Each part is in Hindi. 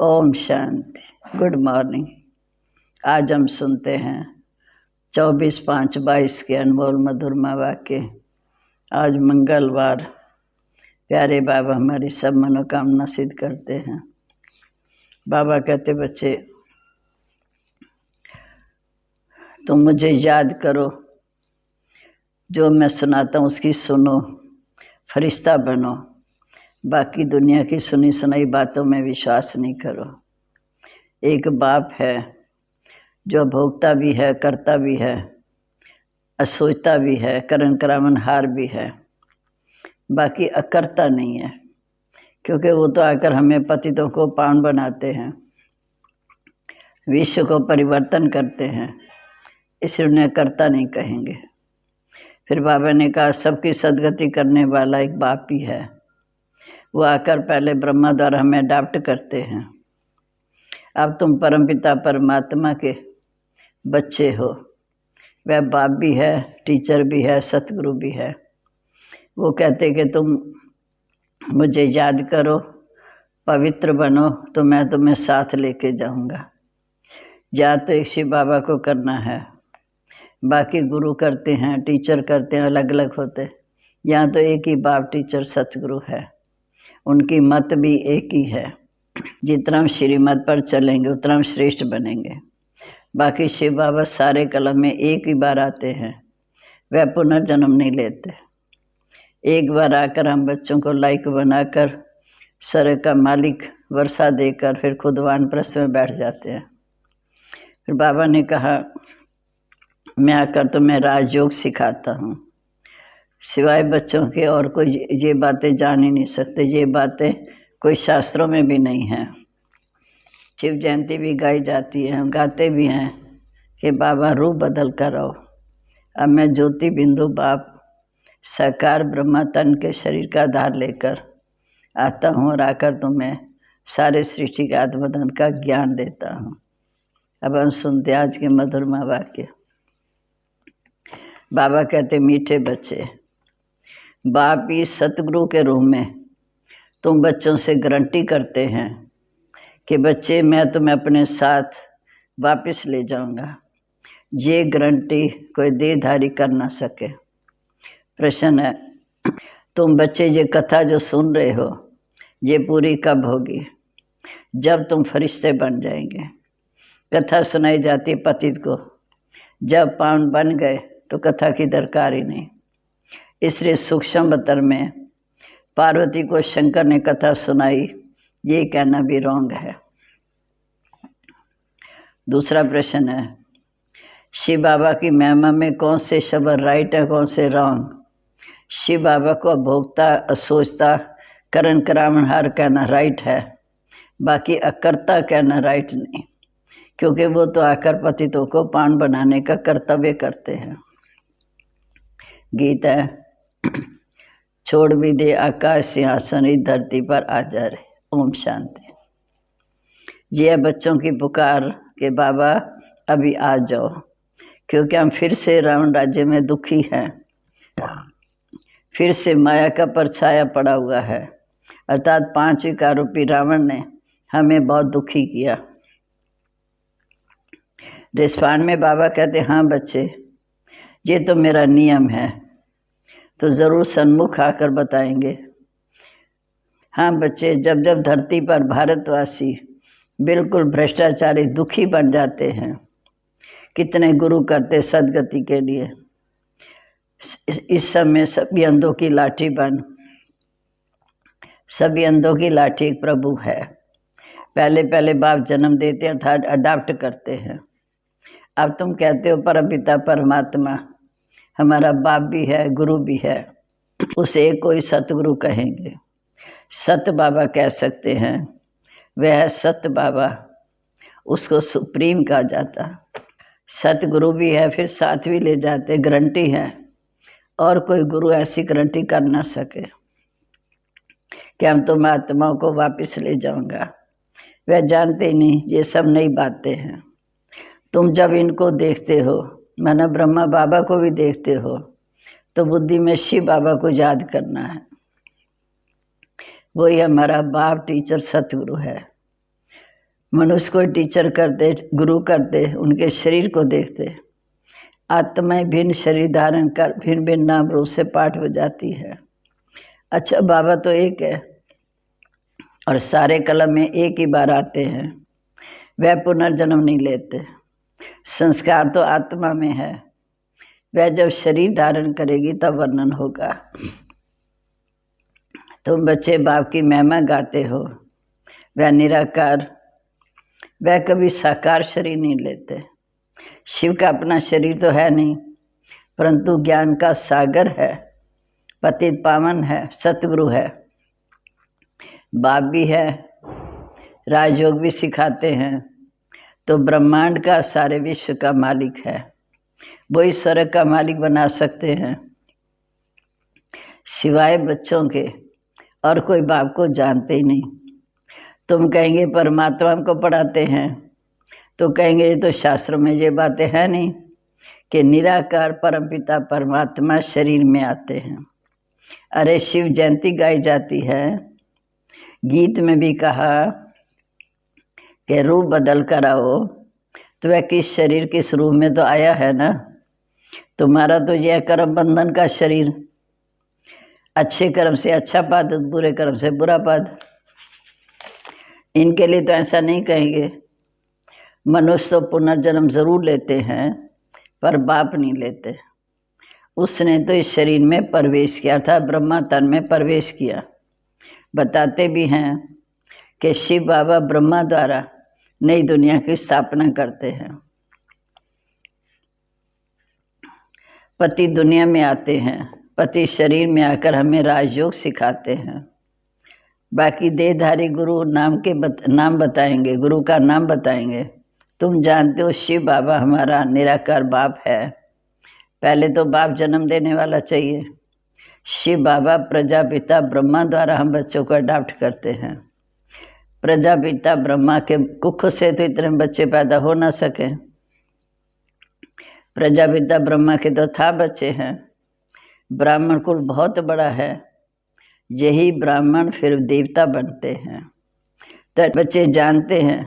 ओम शांति। Good morning. आज हम सुनते हैं 24/5/22 के अनमोल मधुरमा वाक्य। आज मंगलवार। प्यारे बाबा हमारी सब मनोकामना सिद्ध करते हैं। बाबा कहते, बच्चे तुम मुझे याद करो, जो मैं सुनाता हूँ उसकी सुनो, फरिश्ता बनो, बाकी दुनिया की सुनी सुनाई बातों में विश्वास नहीं करो। एक बाप है जो भोगता भी है, करता भी है, असोचता भी है, करण करावनहार भी है, बाकी अकर्ता नहीं है, क्योंकि वो तो आकर हमें पतितों को पावन बनाते हैं, विश्व को परिवर्तन करते हैं, इसलिए उन्हें कर्ता नहीं कहेंगे। फिर बाबा ने कहा सबकी सदगति करने वाला एक बाप ही है। वो आकर पहले ब्रह्मा द्वारा हमें अडॉप्ट करते हैं। अब तुम परमपिता परमात्मा के बच्चे हो। वह बाप भी है, टीचर भी है, सतगुरु भी है। वो कहते कि तुम मुझे याद करो, पवित्र बनो, तो मैं तुम्हें साथ लेके जाऊंगा। याद तो एक शिव बाबा को करना है, बाकी गुरु करते हैं, टीचर करते हैं, अलग अलग होते। यहाँ तो एक ही बाप टीचर सतगुरु है, उनकी मत भी एक ही है। जितना हम श्रीमत पर चलेंगे उतना हम श्रेष्ठ बनेंगे। बाकी शिव बाबा सारे कलम में एक ही बार आते हैं, वह पुनर्जन्म नहीं लेते। एक बार आकर हम बच्चों को लायक बनाकर सर का मालिक वर्षा देकर फिर खुद वानप्रस्थ में बैठ जाते हैं। फिर बाबा ने कहा मैं आकर तुम्हें राजयोग सिखाता हूँ। सिवाय बच्चों के और कोई ये बातें जान ही नहीं सकते। ये बातें कोई शास्त्रों में भी नहीं हैं। शिव जयंती भी गाई जाती है, हम गाते भी हैं कि बाबा रूप बदल कर आओ। अब मैं ज्योति बिंदु बाप साकार ब्रह्मा तन के शरीर का आधार लेकर आता हूँ और आकर तुम्हें सारे सृष्टि के आत्मबंधन का ज्ञान देता हूँ। अब हम सुनते आज के मधुरमा वाक्य। बाबा कहते, मीठे बच्चे, बाप ही सतगुरु के रूप में तुम बच्चों से गारंटी करते हैं कि बच्चे मैं तुम्हें अपने साथ वापस ले जाऊंगा। ये गारंटी कोई देहधारी कर ना सके। प्रश्न है, तुम बच्चे ये कथा जो सुन रहे हो ये पूरी कब होगी? जब तुम फरिश्ते बन जाएंगे। कथा सुनाई जाती पतित को, जब पावन बन गए तो कथा की दरकार ही नहीं। इसलिए सूक्ष्म अवतार में पार्वती को शंकर ने कथा सुनाई, ये कहना भी रॉन्ग है। दूसरा प्रश्न है, शिव बाबा की महिमा में कौन से शब्द राइट है, कौन से रॉन्ग? शिव बाबा को भोगता, असोचता, करण करावनहार कहना राइट है, बाकी अकर्ता कहना राइट नहीं, क्योंकि वो तो आकर पतितों को पावन बनाने का कर्तव्य करते हैं। गीत है, छोड़ भी दे आकाश सिंहासन, इस धरती पर आ जा रहे। ओम शांति। ये बच्चों की पुकार के बाबा अभी आ जाओ, क्योंकि हम फिर से रावण राज्य में दुखी हैं। फिर से माया का परछाया पड़ा हुआ है, अर्थात 5 विकार रूपी रावण ने हमें बहुत दुखी किया। रिस्पांड में बाबा कहते, हाँ बच्चे, ये तो मेरा नियम है, तो ज़रूर सन्मुख आकर बताएंगे। हाँ बच्चे, जब जब धरती पर भारतवासी बिल्कुल भ्रष्टाचारी दुखी बन जाते हैं, कितने गुरु करते सदगति के लिए। इस समय सभी अंधों की लाठी बन, सभी अंधों की लाठी एक प्रभु है। पहले पहले बाप जन्म देते अर्थात अडॉप्ट करते हैं। अब तुम कहते हो परमपिता परमात्मा हमारा बाप भी है, गुरु भी है, उसे कोई सतगुरु कहेंगे। सत बाबा कह सकते हैं, वह है सत बाबा, उसको सुप्रीम कहा जाता। सतगुरु भी है, फिर साथ भी ले जाते, गारंटी है, और कोई गुरु ऐसी गारंटी कर ना सके कि हम तुम आत्माओं को वापस ले जाऊंगा। वह जानते ही नहीं, ये सब नई बातें हैं। तुम जब इनको देखते हो, माना ब्रह्मा बाबा को भी देखते हो, तो बुद्धि में शिव बाबा को याद करना है। वही हमारा बाप टीचर सतगुरु है। मनुष्य को टीचर करते, गुरु करते, उनके शरीर को देखते। आत्माएं भिन्न शरीर धारण कर भिन्न भिन्न नाम रूप से पाठ हो जाती है। अच्छा, बाबा तो एक है और सारे कलम में एक ही बार आते हैं। वह पुनर्जन्म नहीं लेते। संस्कार तो आत्मा में है, वह जब शरीर धारण करेगी तब वर्णन होगा। तुम बच्चे बाप की महिमा गाते हो, वह निराकार, वह कभी साकार शरीर नहीं लेते। शिव का अपना शरीर तो है नहीं, परंतु ज्ञान का सागर है, पतित पावन है, सतगुरु है, बाप भी है, राजयोग भी सिखाते हैं। तो ब्रह्मांड का सारे विश्व का मालिक है, वही स्वर्ग का मालिक बना सकते हैं। सिवाय बच्चों के और कोई बाप को जानते ही नहीं। तुम कहेंगे परमात्मा को पढ़ाते हैं, तो कहेंगे ये तो शास्त्रों में ये बातें हैं नहीं कि निराकार परमपिता परमात्मा शरीर में आते हैं। अरे शिव जयंती गाई जाती है, गीत में भी कहा कि रूप बदल कर आओ, तो वह किस शरीर किस रूप में तो आया है ना। तुम्हारा तो यह कर्म बंधन का शरीर, अच्छे कर्म से अच्छा पद, बुरे कर्म से बुरा पद। इनके लिए तो ऐसा नहीं कहेंगे। मनुष्य तो पुनर्जन्म जरूर लेते हैं, पर बाप नहीं लेते। उसने तो इस शरीर में प्रवेश किया था, ब्रह्मा तन में प्रवेश किया। बताते भी हैं कि शिव बाबा ब्रह्मा द्वारा नई दुनिया की स्थापना करते हैं। पति दुनिया में आते हैं, पति शरीर में आकर हमें राजयोग सिखाते हैं। बाकी देहधारी गुरु नाम बताएंगे, गुरु का नाम बताएंगे। तुम जानते हो शिव बाबा हमारा निराकार बाप है। पहले तो बाप जन्म देने वाला चाहिए। शिव बाबा प्रजापिता ब्रह्मा द्वारा हम बच्चों को अडॉप्ट करते हैं। प्रजापिता ब्रह्मा के कुख से तो इतने बच्चे पैदा हो ना सके। प्रजापिता ब्रह्मा के तो था बच्चे हैं। ब्राह्मण कुल बहुत बड़ा है, यही ब्राह्मण फिर देवता बनते हैं। तो बच्चे जानते हैं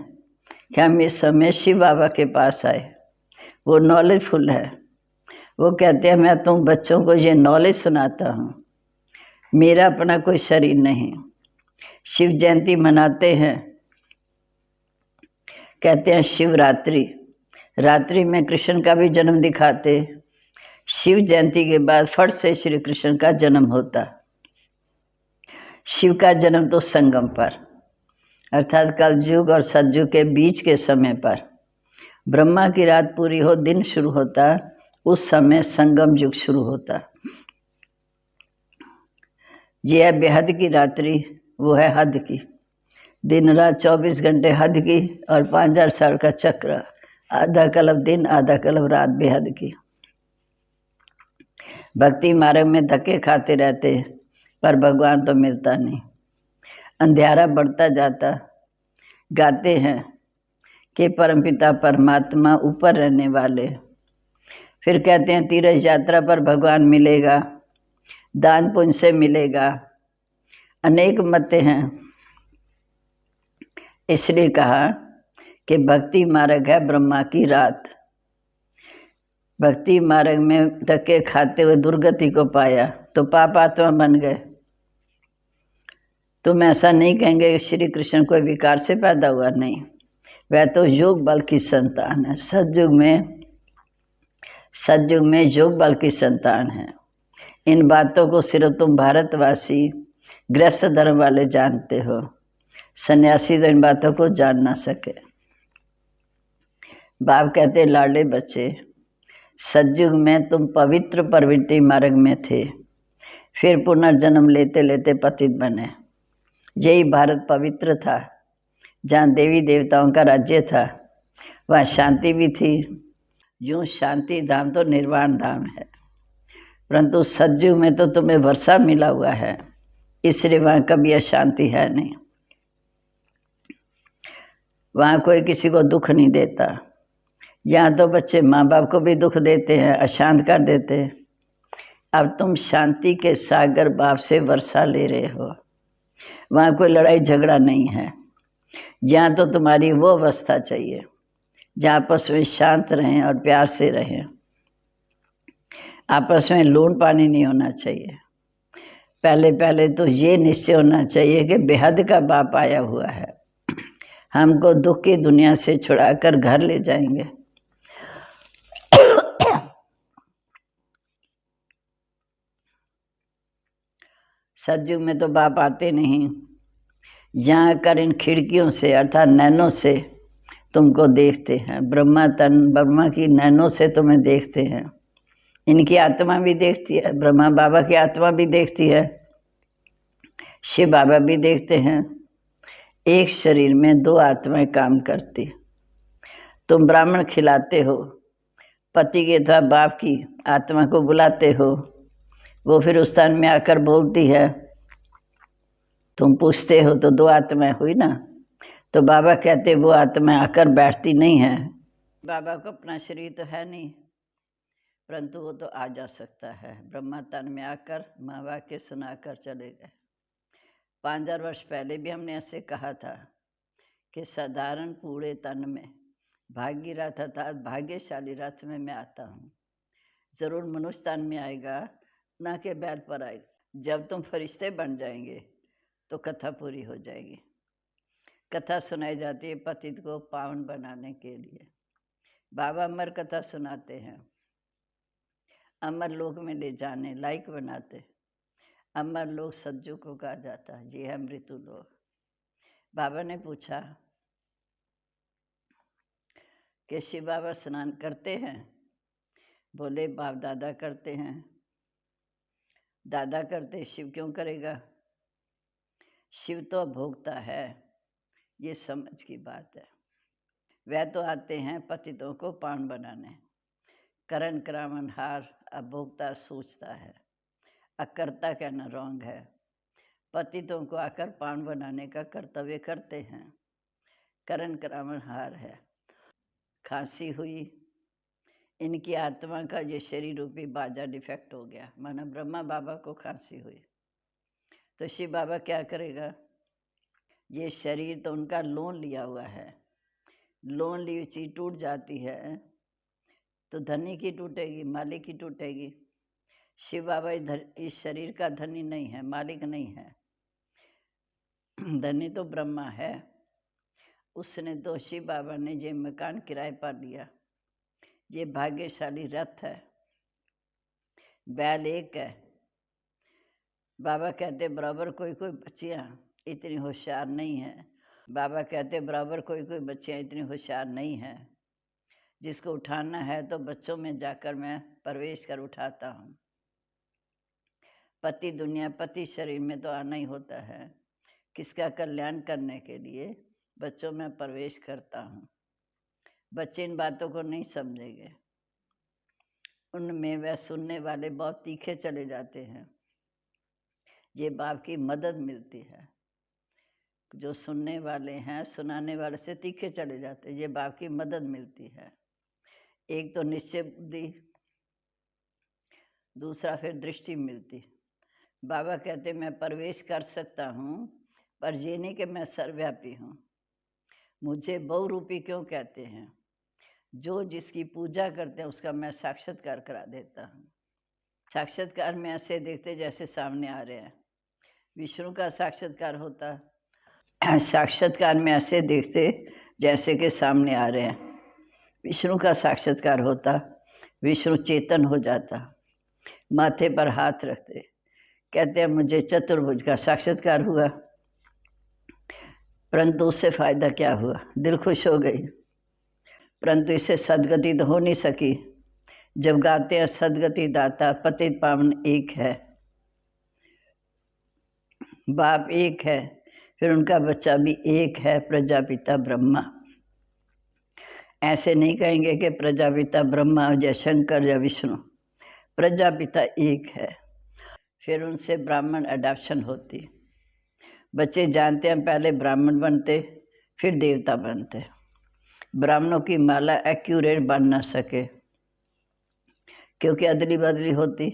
कि हम इस समय शिव बाबा के पास आए। वो नॉलेजफुल है। वो कहते हैं मैं तुम बच्चों को ये नॉलेज सुनाता हूँ, मेरा अपना कोई शरीर नहीं। शिव जयंती मनाते हैं, कहते हैं शिवरात्रि, रात्रि में कृष्ण का भी जन्म दिखाते। शिव जयंती के बाद फट से श्री कृष्ण का जन्म होता। शिव का जन्म तो संगम पर, अर्थात कलयुग और सतयुग के बीच के समय पर, ब्रह्मा की रात पूरी हो दिन शुरू होता, उस समय संगम युग शुरू होता। यह है बेहद की रात्रि, वो है हद की। दिन रात 24 घंटे हद की और 5000 साल का चक्र, आधा कल्प दिन आधा कल्प रात बेहद की। भक्ति मार्ग में धक्के खाते रहते, पर भगवान तो मिलता नहीं। अंधेरा बढ़ता जाता। गाते हैं कि परमपिता परमात्मा ऊपर रहने वाले। फिर कहते हैं तीर्थ यात्रा पर भगवान मिलेगा, दान पुण्य से मिलेगा। अनेक मतें हैं। इसलिए कहा कि भक्ति मार्ग है ब्रह्मा की रात। भक्ति मार्ग में धक्के खाते हुए दुर्गति को पाया तो पाप आत्मा बन गए। तुम ऐसा नहीं कहेंगे कि श्री कृष्ण कोई विकार से पैदा हुआ, नहीं, वह तो योग बल की संतान है। सतयुग में योग बल की संतान है। इन बातों को सिर्फ तुम भारतवासी गृहस्थ धर्म वाले जानते हो, सन्यासी तो इन बातों को जान ना सके। बाप कहते लाडले बच्चे, सतयुग में तुम पवित्र प्रवृत्ति मार्ग में थे, फिर पुनर्जन्म लेते लेते पतित बने। यही भारत पवित्र था, जहाँ देवी देवताओं का राज्य था, वहाँ शांति भी थी। यूँ शांति धाम तो निर्वाण धाम है, परंतु सतयुग में तो तुम्हें वर्षा मिला हुआ है, इसलिए वहाँ कभी अशांति है नहीं। वहाँ कोई किसी को दुख नहीं देता। यहाँ तो बच्चे माँ बाप को भी दुख देते हैं, अशांत कर देते हैं। अब तुम शांति के सागर बाप से वर्षा ले रहे हो। वहाँ कोई लड़ाई झगड़ा नहीं है। जहाँ तो तुम्हारी वो अवस्था चाहिए जहाँ आपस में शांत रहें और प्यार से रहें। आपस में लून पानी नहीं होना चाहिए। पहले पहले तो ये निश्चय होना चाहिए कि बेहद का बाप आया हुआ है, हमको दुख की दुनिया से छुड़ाकर घर ले जाएंगे। सतयुग में तो बाप आते नहीं, यहाँ कर इन खिड़कियों से अर्थात नैनों से तुमको देखते हैं। ब्रह्मा की नैनों से तुम्हें देखते हैं। इनकी आत्मा भी देखती है, ब्रह्मा बाबा की आत्मा भी देखती है, शिव बाबा भी देखते हैं। एक शरीर में दो आत्माएं काम करती। तुम ब्राह्मण खिलाते हो, पति के अथवा बाप की आत्मा को बुलाते हो, वो फिर उस स्थान में आकर बोलती है, तुम पूछते हो तो दो आत्माएं हुई ना। तो बाबा कहते वो आत्मा आकर बैठती नहीं है। बाबा को अपना शरीर तो है नहीं, परंतु वो तो आ जा सकता है। ब्रह्मा तन में आकर माँ वाक्य सुनाकर चले गए। 5000 वर्ष पहले भी हमने ऐसे कहा था कि साधारण पूरे तन में भाग्य रथ अर्थात भाग्यशाली रथ में मैं आता हूँ। ज़रूर मनुष्य तन में आएगा, ना कि बैल पर आएगा। जब तुम फरिश्ते बन जाएंगे तो कथा पूरी हो जाएगी। कथा सुनाई जाती है पतित को पावन बनाने के लिए। बाबा अमर कथा सुनाते हैं, अमर लोक में ले जाने लायक बनाते। अमर लोक सज्जू को कहा जाता है, जी है मृत्यु लोक। बाबा ने पूछा कि शिव बाबा स्नान करते हैं? बोले बाप दादा करते हैं। दादा करते, शिव क्यों करेगा? शिव तो भोगता है, ये समझ की बात है। वह तो आते हैं पतितों को पावन बनाने। करण करावन हार अभोक्ता सोचता है, अकर्ता कहना रॉन्ग है। पतितों को आकर पावन बनाने का कर्तव्य करते हैं। करण करावन हार है। खांसी हुई, इनकी आत्मा का ये शरीर रूपी बाजा डिफेक्ट हो गया, माना ब्रह्मा बाबा को खांसी हुई तो शिव बाबा क्या करेगा? ये शरीर तो उनका लोन लिया हुआ है, लोन ली हुई चीज टूट जाती है तो धनी की टूटेगी, मालिक की टूटेगी। शिव बाबा इस शरीर का धनी नहीं है, मालिक नहीं है। धनी तो ब्रह्मा है, उसने तो शिव बाबा ने ये मकान किराए पर लिया। ये भाग्यशाली रथ है, बैल एक है। बाबा कहते बराबर कोई कोई बच्चियाँ इतनी होशियार नहीं है। बाबा कहते बराबर कोई कोई बच्चियाँ इतनी होशियार नहीं हैं। जिसको उठाना है तो बच्चों में जाकर मैं प्रवेश कर उठाता हूँ। पति दुनिया पति शरीर में तो आना ही होता है, किसका कल्याण करने के लिए बच्चों में प्रवेश करता हूँ। बच्चे इन बातों को नहीं समझेंगे, उनमें वह सुनने वाले बहुत तीखे चले जाते हैं। ये बाप की मदद मिलती है, जो सुनने वाले हैं सुनाने वाले से तीखे चले जाते हैं, ये बाप की मदद मिलती है। एक तो निश्चय बुद्धि, दूसरा फिर दृष्टि मिलती। बाबा कहते मैं प्रवेश कर सकता हूँ, पर ये नहीं कि मैं सर्वव्यापी हूँ। मुझे बहुरूपी क्यों कहते हैं? जो जिसकी पूजा करते हैं उसका मैं साक्षात्कार करा देता हूँ। साक्षात्कार में ऐसे देखते जैसे सामने आ रहे हैं। विष्णु का साक्षात्कार होता, साक्षात्कार में ऐसे देखते जैसे कि सामने आ रहे हैं। विष्णु का साक्षात्कार होता, विष्णु चेतन हो जाता, माथे पर हाथ रखते, कहते हैं मुझे चतुर्भुज का साक्षात्कार हुआ। परंतु उससे फायदा क्या हुआ? दिल खुश हो गई, परंतु इससे सदगति तो हो नहीं सकी। जब गाते हैं सदगति दाता पतित पावन एक है, बाप एक है, फिर उनका बच्चा भी एक है, प्रजापिता ब्रह्मा। ऐसे नहीं कहेंगे कि प्रजापिता ब्रह्मा या शंकर या विष्णु, प्रजापिता एक है। फिर उनसे ब्राह्मण अडॉप्शन होती। बच्चे जानते हैं पहले ब्राह्मण बनते फिर देवता बनते। ब्राह्मणों की माला एक्यूरेट बन ना सके क्योंकि अदली बदली होती।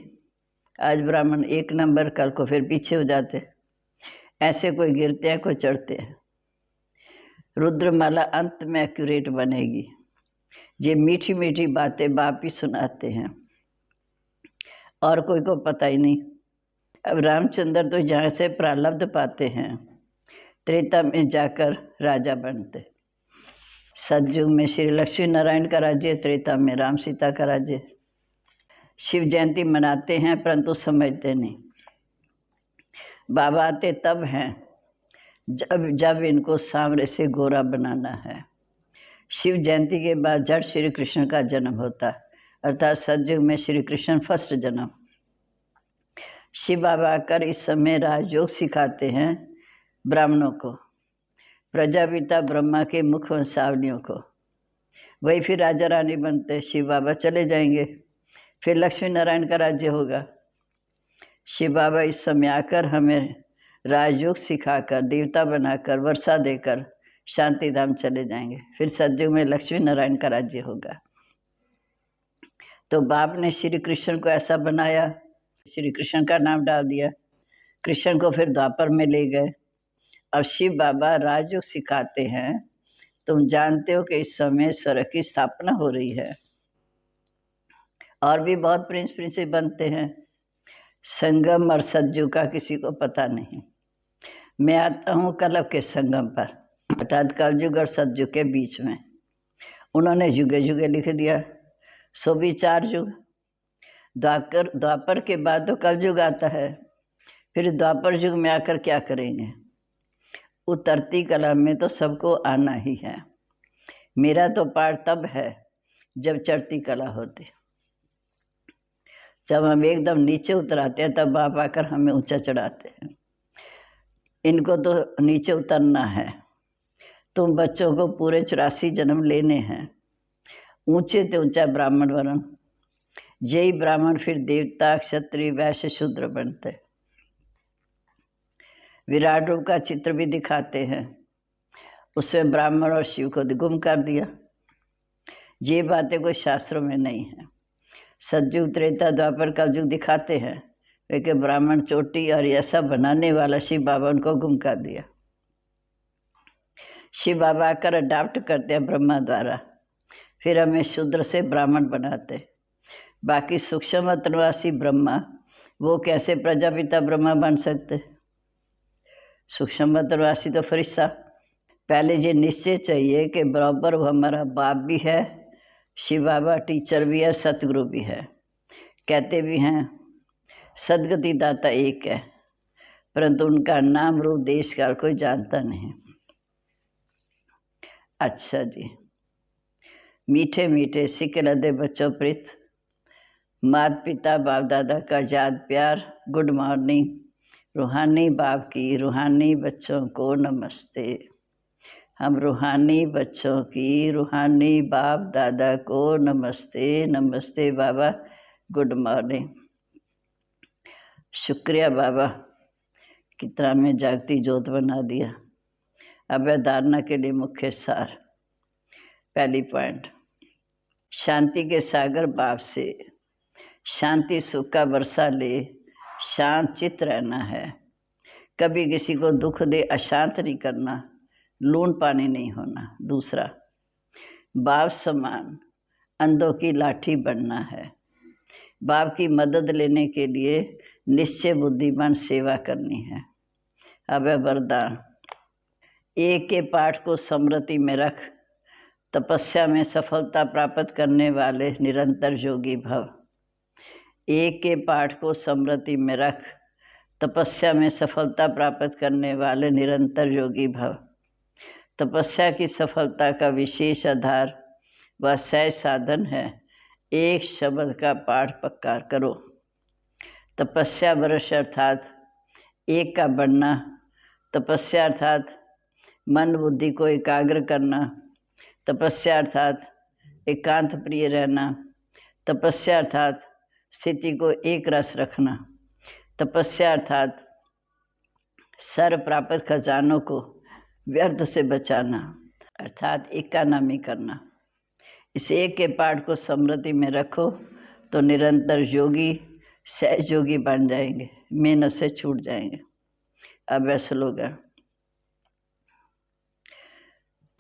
आज ब्राह्मण एक नंबर, कल को फिर पीछे हो जाते। ऐसे कोई गिरते हैं कोई चढ़ते हैं। रुद्रमाला अंत में एक्यूरेट बनेगी। ये मीठी मीठी बातें बाप ही सुनाते हैं और कोई को पता ही नहीं। अब रामचंद्र तो जहाँ से प्रारब्ध पाते हैं, त्रेता में जाकर राजा बनते। सतयुग में श्री लक्ष्मी नारायण का राज्य, त्रेता में राम सीता का राज्य। शिव जयंती मनाते हैं परंतु समझते नहीं। बाबा आते तब हैं जब इनको सांवरे से गोरा बनाना है। शिव जयंती के बाद जड़ श्री कृष्ण का जन्म होता है, अर्थात सतयुग में श्री कृष्ण फर्स्ट जन्म। शिव बाबा आकर इस समय राजयोग सिखाते हैं ब्राह्मणों को, प्रजापिता ब्रह्मा के मुख वंशावलियों को। वही फिर राजा रानी बनते, शिव बाबा चले जाएंगे, फिर लक्ष्मी नारायण का राज्य होगा। शिव बाबा इस समय आकर हमें राजयोग सिखाकर, देवता बनाकर, वर्षा देकर शांति धाम चले जाएंगे, फिर सतयुग में लक्ष्मी नारायण का राज्य होगा। तो बाप ने श्री कृष्ण को ऐसा बनाया, श्री कृष्ण का नाम डाल दिया। कृष्ण को फिर द्वापर में ले गए। अब शिव बाबा राजयोग सिखाते हैं। तुम जानते हो कि इस समय स्वर्ग की स्थापना हो रही है और भी बहुत प्रिंस प्रिंसेस बनते हैं। संगम और सतयुग का किसी को पता नहीं। मैं आता हूँ कलप के संगम पर, अर्थात कलयुग और सतयुग के बीच में। उन्होंने युगे युगे लिख दिया, सो भी 4 युग। द्वापर के बाद तो कलयुग आता है, फिर द्वापर युग में आकर क्या करेंगे। उतरती कला में तो सबको आना ही है। मेरा तो पाठ तब है जब चढ़ती कला होती। जब हम एकदम नीचे उतराते हैं तब बाप आकर हमें ऊंचा चढ़ाते हैं। इनको तो नीचे उतरना है। तुम बच्चों को पूरे 84 जन्म लेने हैं, ऊंचे से ऊंचा ब्राह्मण वर्ण। यही ब्राह्मण फिर देवता, क्षत्रिय, वैश्य, शूद्र बनते। विराट रूप का चित्र भी दिखाते हैं, उसमें ब्राह्मण और शिव को गुम कर दिया। ये बातें कोई शास्त्रों में नहीं है। सतयुग, त्रेता, द्वापर, कलयुग दिखाते हैं, लेकिन ब्राह्मण चोटी और ऐसा बनाने वाला शिव बाबा उनको गुम कर दिया। शिव बाबा आकर अडाप्ट करते हैं ब्रह्मा द्वारा, फिर हमें शूद्र से ब्राह्मण बनाते। बाकी सूक्ष्म तत्ववासी ब्रह्मा, वो कैसे प्रजापिता ब्रह्मा बन सकते। सूक्ष्म तत्ववासी तो फरिश्ता। पहले ये निश्चय चाहिए कि बराबर वो हमारा बाप भी है, शिव बाबा टीचर भी है, सतगुरु भी है। कहते भी हैं सदगति दाता एक है, परंतु उनका नाम रूप देश काल कोई जानता नहीं। अच्छा जी, मीठे मीठे सिके लदे बच्चों प्रीत, माता पिता बाप दादा का याद प्यार, गुड मॉर्निंग। रूहानी बाप की रूहानी बच्चों को नमस्ते। हम रूहानी बच्चों की रूहानी बाप दादा को नमस्ते। नमस्ते बाबा, गुड मॉर्निंग। शुक्रिया बाबा, कितना में जागती ज्योत बना दिया। अब धारणा के लिए मुख्य सार। पहली पॉइंट, शांति के सागर बाप से शांति सुख का वर्षा ले, शांत चित्त रहना है। कभी किसी को दुख दे अशांत नहीं करना, लून पानी नहीं होना। दूसरा, बाप समान अंधों की लाठी बनना है। बाप की मदद लेने के लिए निश्चय बुद्धिमान सेवा करनी है। अब वरदान, एक के पाठ को स्मृति में रख, तपस्या में सफलता प्राप्त करने वाले निरंतर योगी भव। एक के पाठ को स्मृति में रख, तपस्या में सफलता प्राप्त करने वाले निरंतर योगी भव। तपस्या की सफलता का विशेष आधार व सहज साधन है, एक शब्द का पाठ पक्का करो। तपस्या वर्ष अर्थात एक का बनना। तपस्या अर्थात मन बुद्धि को एकाग्र करना। तपस्या अर्थात एकांत प्रिय रहना। तपस्या अर्थात स्थिति को एक रस रखना। तपस्या अर्थात सर्व प्राप्त खजानों को व्यर्थ से बचाना, अर्थात एकानामी करना। इस एक के पाठ को स्मृति में रखो तो निरंतर योगी सहज योगी बन जाएंगे, मेहनत से छूट जाएंगे। अब वह स्लोगन,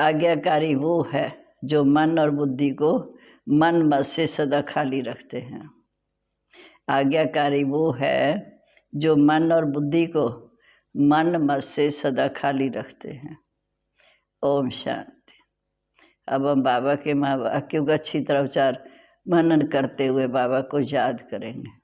आज्ञाकारी वो है जो मन और बुद्धि को मन मत से सदा खाली रखते हैं। आज्ञाकारी वो है जो मन और बुद्धि को मन मत से सदा खाली रखते हैं। ओम शांति। अब हम बाबा के महावाक्यों का अच्छी तरह उच्चार मनन करते हुए बाबा को याद करेंगे।